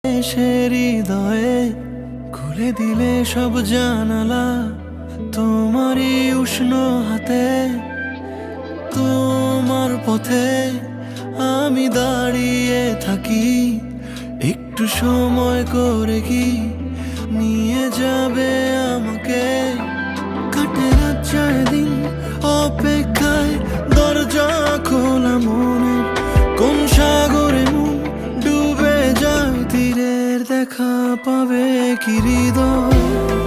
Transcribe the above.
সে হৃদয়ে খুলে দিলে সব জানালা, তোমারই উষ্ণ হাতে, তোমার পথে আমি দাঁড়িয়ে থাকি। একটু সময় করে কি নিয়ে যাবে আমাকে? কাটে রাত যায় দিন অপেক্ষায়, দরজা খোলা মনে, কোন সাগরে মন ডুবে যায় তীরের দেখা পাবে কি হৃদয়?